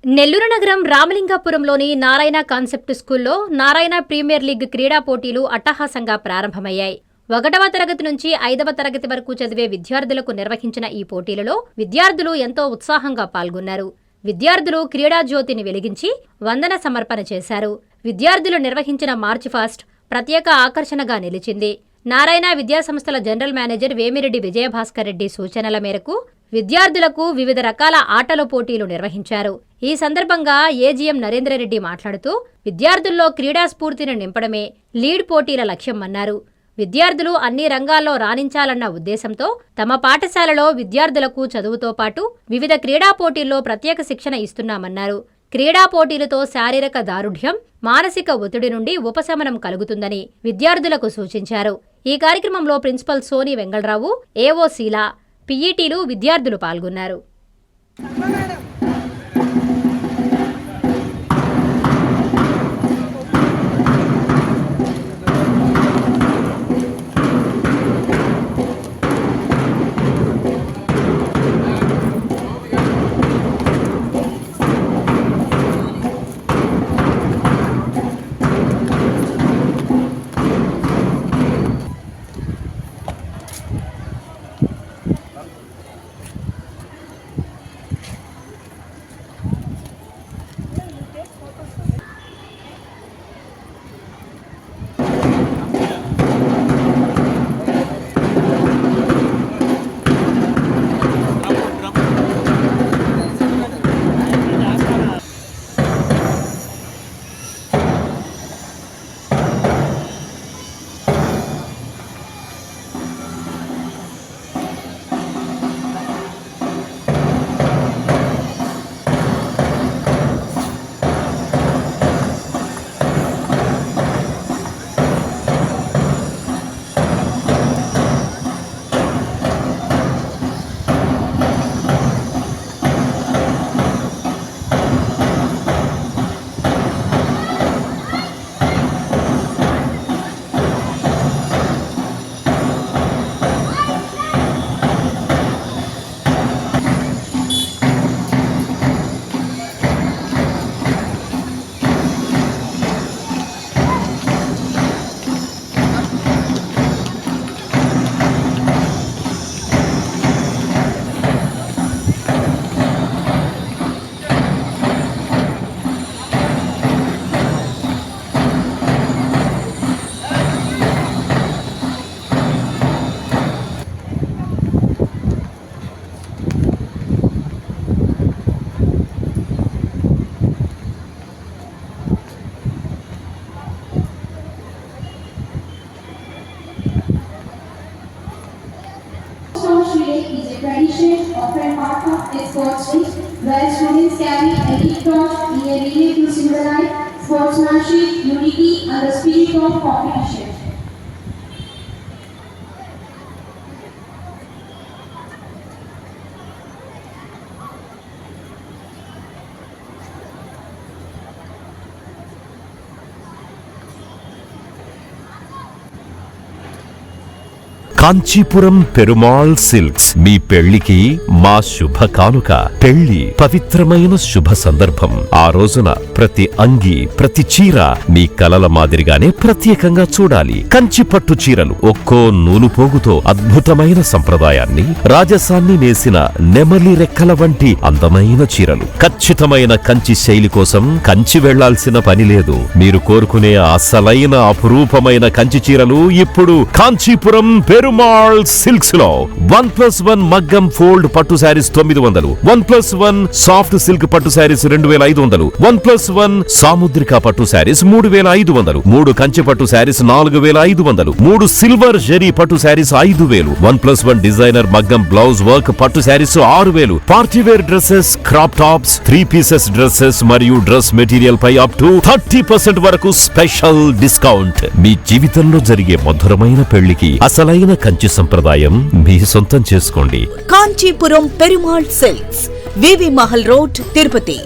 నెల్లూరు నగరం రామలింగాపురంలోని నారాయణ కాన్సెప్ట్ స్కూల్లో Narayana premier league క్రీడా పోటీలు అట్టహాసంగా ప్రారంభమయ్యాయి. 1వ తరగతి నుంచి 5వ తరగతి వరకు చదివే విద్యార్థులకు నిర్వహించిన ఈ పోటీలలో విద్యార్థులు ఎంతో ఉత్సాహంగా పాల్గొన్నారు. విద్యార్థులు క్రీడా జ్యోతిని వెలిగించి వందన సమర్పణ చేశారు. విద్యార్థులు నిర్వహించిన మార్చ్ ఫాస్ట్ ప్రత్యేక ఆకర్షణగా నిలిచింది. నారాయణ విద్యాసంస్థల జనరల్ మేనేజర్ వేమిరెడ్డి విజయభాస్కర్ రెడ్డి సూచనల మేరకు విద్యార్థులకు వివిధ రకాల ఆటల పోటీలు నిర్వహించారు. ఈ సందర్భంగా ఏజీఎం నరేంద్రరెడ్డి మాట్లాడుతూ విద్యార్థుల్లో క్రీడా స్ఫూర్తిని నింపడమే లీడ్ పోటీల లక్ష్యమన్నారు. విద్యార్థులు అన్ని రంగాల్లో రాణించాలన్న ఉద్దేశంతో తమ పాఠశాలలో విద్యార్థులకు చదువుతో పాటు వివిధ క్రీడా పోటీల్లో ప్రత్యేక శిక్షణ ఇస్తున్నామన్నారు. క్రీడా పోటీలతో శారీరక దారుఢ్యం, మానసిక ఒత్తిడి నుండి ఉపశమనం కలుగుతుందని విద్యార్థులకు సూచించారు. ఈ కార్యక్రమంలో ప్రిన్సిపల్ సోని వెంగళరావు, ఏఓ శీలా, పీఈటీలు, విద్యార్థులు పాల్గొన్నారు. Is a tradition often part of a sports week where students carry a heat torch in a relay to symbolize sportsmanship, unity and the spirit of competition. Kanchipuram Perumal silks మీ పెళ్లికి మా శుభ కానుక. పెళ్లి పవిత్రమైన శుభ సందర్భం. ఆ రోజున ప్రతి అంగి, ప్రతి చీర మీ కలల మాదిరిగానే ప్రత్యేకంగా చూడాలి. కంచి పట్టు చీరలు ఒక్కో నూలు పోగుతో అద్భుతమైన సంప్రదాయాన్ని, రాజసాన్ని నేసిన నెమలి రెక్కల వంటి అందమైన చీరలు. ఖచ్చితమైన కంచి శైలి కోసం కంచి వెళ్లాల్సిన పని లేదు. మీరు కోరుకునే అసలైన అపురూపమైన కంచి చీరలు ఇప్పుడు కాంచీపురం పెరుమాళ్ సిల్క్స్ లో 1+1 మగ్గం ఫోల్డ్ పట్టు శారీస్ 900, 1+1 సాఫ్ట్ సిల్క్ పట్టు శారీస్ 2500, 1+1 సాముద్రిక పట్టు శారీస్ 3500, 3 కంచి పట్టు శారీస్ 4500, 3 సిల్వర్ జరీ పట్టు శారీస్ 5000, 1+1 డిజైనర్ మగ్గం బ్లౌజ్ వర్క్ పట్టు saris 6000, partywear dresses, crop tops, 3 pieces dresses మరియు డ్రెస్ మెటీరియల్ పై అప్ టు 30% వరకు స్పెషల్ డిస్కౌంట్. మీ జీవితంలో జరిగే మధురమైన పెళ్లికి అసలైన కంచి సంప్రదాయం మీ సొంతం చేసుకోండి. కాంచీపురం పెరుమాళ్ సిల్క్స్, వివి మహల్ రోడ్, తిరుపతి.